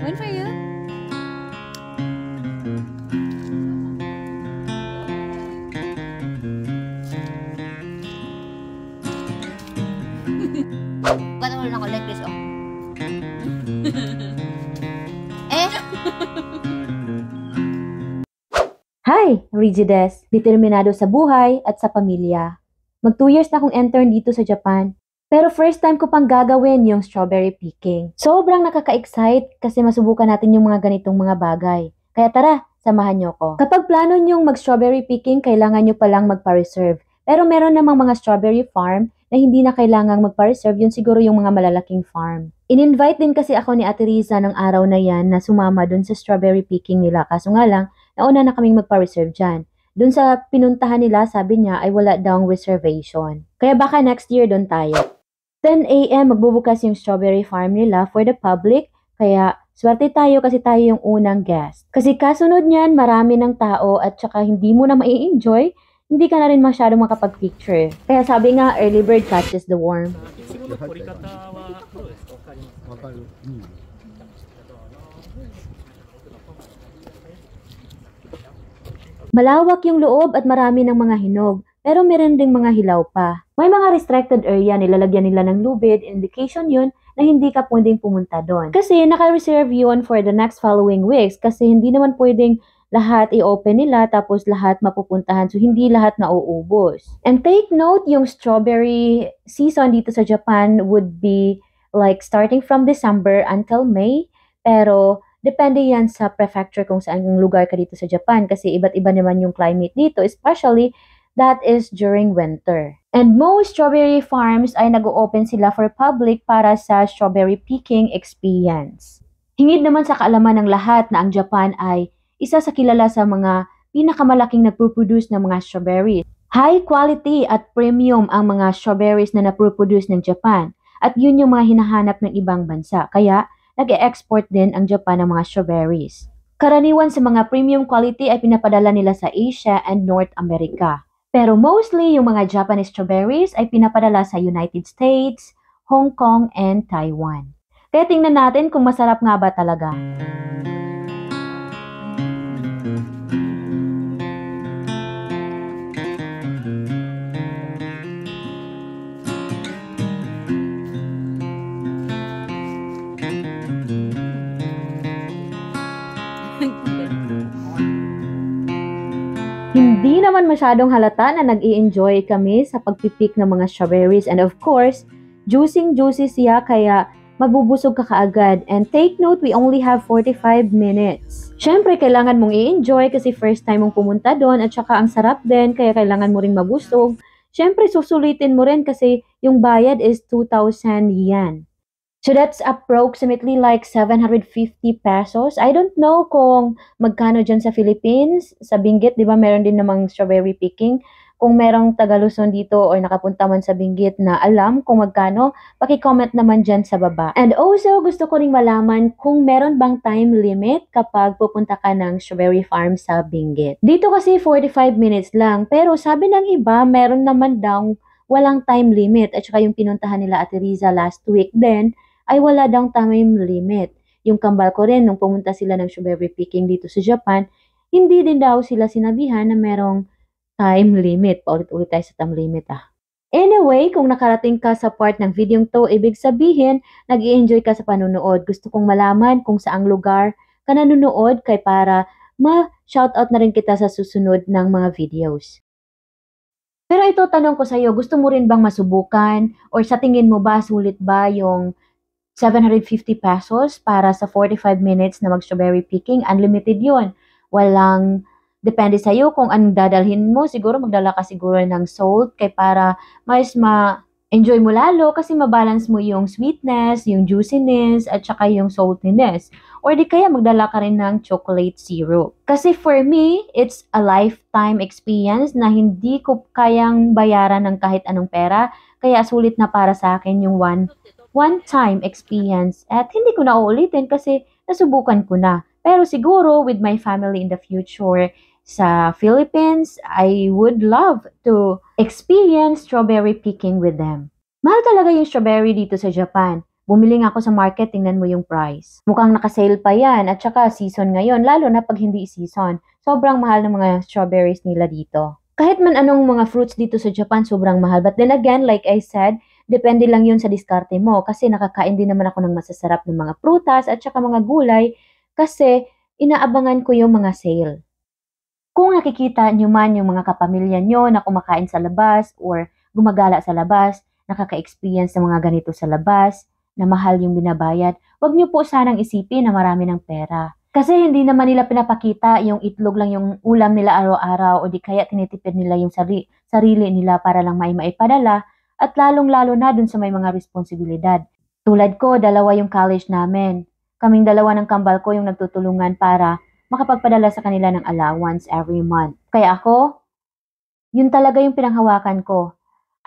One for you. Patuloy na ko like this, oh. Eh? Hi, Rigides! Determinado sa buhay at sa pamilya. Mag 2 years na akong intern dito sa Japan. Pero first time ko pang gagawin yung strawberry picking. Sobrang nakaka-excite kasi masubukan natin yung mga ganitong mga bagay. Kaya tara, samahan nyo ko. Kapag plano nyong mag-strawberry picking, kailangan nyo palang magpa-reserve. Pero meron namang mga strawberry farm na hindi na kailangang magpa-reserve, yun siguro yung mga malalaking farm. In-invite din kasi ako ni Ate Riza ng araw na yan na sumama dun sa strawberry picking nila. Kaso nga lang, nauna na kaming magpa-reserve dyan. Dun sa pinuntahan nila, sabi niya ay wala daw reservation. Kaya baka next year dun tayo. 10 a.m. magbubukas yung strawberry farm nila for the public. Kaya swerte tayo kasi tayo yung unang guest. Kasi kasunod niyan, marami ng tao at saka hindi mo na mai-enjoy, hindi ka na rin masyadong makapag-picture. Kaya sabi nga, early bird catches the worm. Malawak yung loob at marami ng mga hinog, pero meron ding mga hilaw pa. May mga restricted area, nilalagyan nila ng lubid, indication yun na hindi ka pwedeng pumunta doon. Kasi naka-reserve yun for the next following weeks kasi hindi naman pwedeng lahat i-open nila tapos lahat mapupuntahan, so hindi lahat nauubos. And take note, yung strawberry season dito sa Japan would be like starting from December until May, pero depende yan sa prefecture kung saan yung lugar ka dito sa Japan kasi iba't iba naman yung climate dito, especially that is during winter. And most strawberry farms ay nag-o-open sila for public para sa strawberry picking experience. Hingid naman sa kaalaman ng lahat na ang Japan ay isa sa kilala sa mga pinakamalaking nagpo-produce ng mga strawberries. High quality at premium ang mga strawberries na naproproduce ng Japan at yun yung mga hinahanap ng ibang bansa. Kaya nag-e-export din ang Japan ng mga strawberries. Karaniwan sa mga premium quality ay pinapadala nila sa Asia and North America. Pero mostly yung mga Japanese strawberries ay pinapadala sa United States, Hong Kong, and Taiwan. Kaya tingnan natin kung masarap nga ba talaga. Hindi naman masyadong halata na nag-i-enjoy kami sa pagpipick ng mga strawberries and of course, juicing-juicy siya kaya mabubusog ka kaagad. And take note, we only have 45 minutes. Syempre, kailangan mong i-enjoy kasi first time mong pumunta doon at saka ang sarap din kaya kailangan mo ring mabusog. Syempre, susulitin mo rin kasi yung bayad is 2,000 yen. So that's approximately like 750 pesos. I don't know kung magkano dyan sa Philippines. Sa Benguet, di ba, meron din namang strawberry picking. Kung merong Taga-Luzon dito or nakapunta man sa Benguet na alam kung magkano, paki-comment naman dyan sa baba. And also, gusto ko ring malaman kung meron bang time limit kapag pupunta ka ng strawberry farm sa Benguet. Dito kasi 45 minutes lang, pero sabi ng iba, meron naman daw walang time limit. At saka yung pinuntahan nila Ate Riza last week din, ay wala daw time limit. Yung kambal ko rin, nung pumunta sila ng strawberry picking dito sa Japan, hindi din daw sila sinabihan na merong time limit. Paulit-ulit tayo sa time limit Anyway, kung nakarating ka sa part ng video to, ibig sabihin, nag-i-enjoy ka sa panunood. Gusto kong malaman kung saang lugar ka nanonood kay para ma-shoutout na rin kita sa susunod ng mga videos. Pero ito, tanong ko sa iyo, gusto mo rin bang masubukan? Or sa tingin mo ba, sulit ba yung 750 pesos para sa 45 minutes na mag-strawberry picking? Unlimited yun. Walang, depende sa'yo kung anong dadalhin mo. Siguro magdala ka siguro ng salt kay para mas ma-enjoy mo lalo kasi mabalance mo yung sweetness, yung juiciness, at saka yung saltiness. Or di kaya magdala ka rin ng chocolate syrup. Kasi for me, it's a lifetime experience na hindi ko kayang bayaran ng kahit anong pera. Kaya sulit na para sa akin yung one-time experience at hindi ko na uulitin kasi nasubukan ko na. Pero siguro with my family in the future sa Philippines, I would love to experience strawberry picking with them. Mahal talaga yung strawberry dito sa Japan. Bumili nga ako sa market, tingnan mo yung price. Mukhang nakasale pa yan at saka season ngayon, lalo na pag hindi season. Sobrang mahal ng mga strawberries nila dito. Kahit man anong mga fruits dito sa Japan, sobrang mahal. But then again, like I said, depende lang yun sa diskarte mo kasi nakakain din naman ako ng masasarap ng mga prutas at saka mga gulay kasi inaabangan ko yung mga sale. Kung nakikita nyo man yung mga kapamilya nyo na kumakain sa labas or gumagala sa labas, nakaka-experience ng mga ganito sa labas, na mahal yung binabayad, wag nyo po sanang isipin na marami ng pera. Kasi hindi naman nila pinapakita yung itlog lang yung ulam nila araw-araw o di kaya tinitipid nila yung sarili nila para lang maipadala at lalong-lalo na dun sa may mga responsibilidad. Tulad ko, 2 yung college namin. Kaming 2 ng kambal ko yung nagtutulungan para makapagpadala sa kanila ng allowance every month. Kaya ako, yun talaga yung pinanghawakan ko.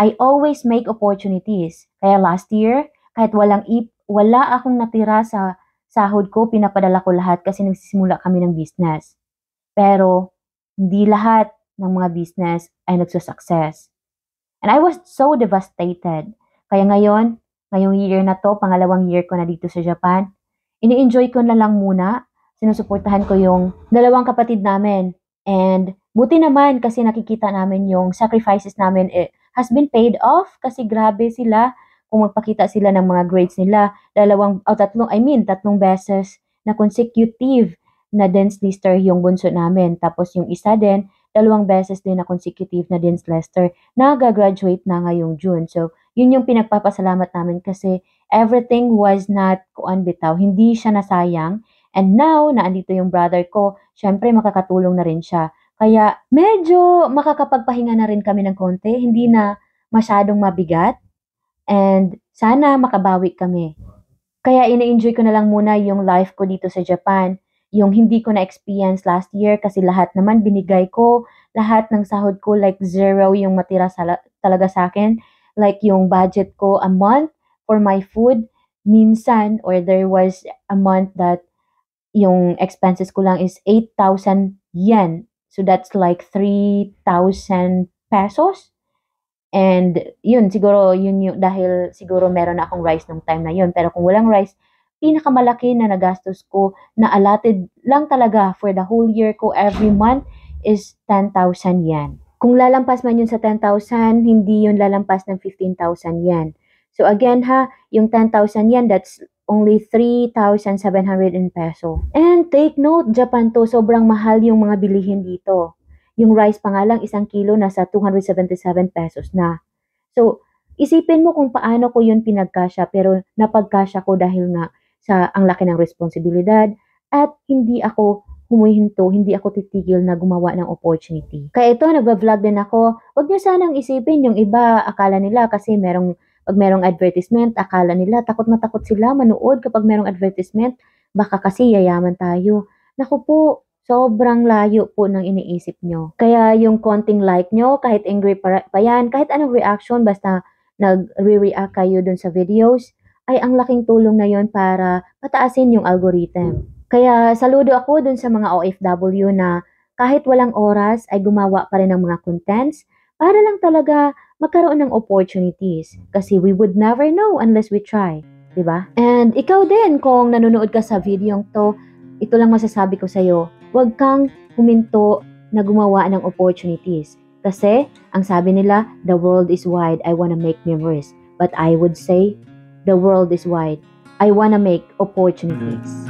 I always make opportunities. Kaya last year, kahit wala akong natira sa sahod ko, pinapadala ko lahat kasi nagsisimula kami ng business. Pero, hindi lahat ng mga business ay nagsusuccess. And I was so devastated. Kaya ngayong year na to, pangalawang year ko na dito sa Japan, ini-enjoy ko na lang muna. Sinusuportahan ko yung 2 kapatid namin. And buti naman kasi nakikita namin yung sacrifices namin has been paid off kasi grabe sila. Kung magpakita sila ng mga grades nila, 3 beses na consecutive na dance lister yung bunso namin. Tapos yung isa din, 2 beses din na consecutive na dance lister na gagraduate na ngayong June. So, yun yung pinagpapasalamat namin kasi everything was not bitaw. Hindi siya nasayang. And now, na andito yung brother ko, syempre makakatulong na rin siya. Kaya medyo makakapagpahinga na rin kami ng konti. Hindi na masyadong mabigat. And sana makabawi kami. Kaya ina-enjoy ko na lang muna yung life ko dito sa Japan. Yung hindi ko na-experience last year kasi lahat naman binigay ko. Lahat ng sahod ko like 0 yung matira talaga sa akin. Like yung budget ko a month for my food. Minsan or there was a month that yung expenses ko lang is 8,000 yen. So that's like 3,000 pesos. And yun, siguro yun yung dahil siguro meron na akong rice nung time na yun. Pero kung walang rice, pinakamalaki na nagastos ko na allotted lang talaga for the whole year ko every month is 10,000 yen. Kung lalampas man yun sa 10,000, hindi yun lalampas ng 15,000 yen. So again ha, yung 10,000 yen, that's only 3,700 in peso. And take note, Japan to, sobrang mahal yung mga bilihin dito. Yung rice pa nga lang, 1 kilo nasa 277 pesos na. So, isipin mo kung paano ko yun pinagkasya, pero napagkasya ko dahil nga sa ang laki ng responsibilidad at hindi ako humihinto, hindi ako titigil na gumawa ng opportunity. Kaya ito, nagba-vlog din ako. Huwag niyo sanang isipin yung iba, akala nila kasi pag merong advertisement, akala nila takot na takot sila manood kapag merong advertisement, baka kasi yayaman tayo. Naku po, sobrang layo po ng iniisip nyo. Kaya yung konting like nyo, kahit angry pa yan, kahit anong reaction, basta nag-react kayo dun sa videos, ay ang laking tulong na yon para pataasin yung algorithm. Kaya saludo ako dun sa mga OFW na kahit walang oras ay gumawa pa rin ng mga contents para lang talaga magkaroon ng opportunities. Kasi we would never know unless we try. Diba? And ikaw din, kung nanonood ka sa video to, ito lang masasabi ko sa'yo, huwag kang huminto na gumawa ng opportunities. Kasi, ang sabi nila, the world is wide, I wanna make memories. But I would say, the world is wide, I wanna make opportunities.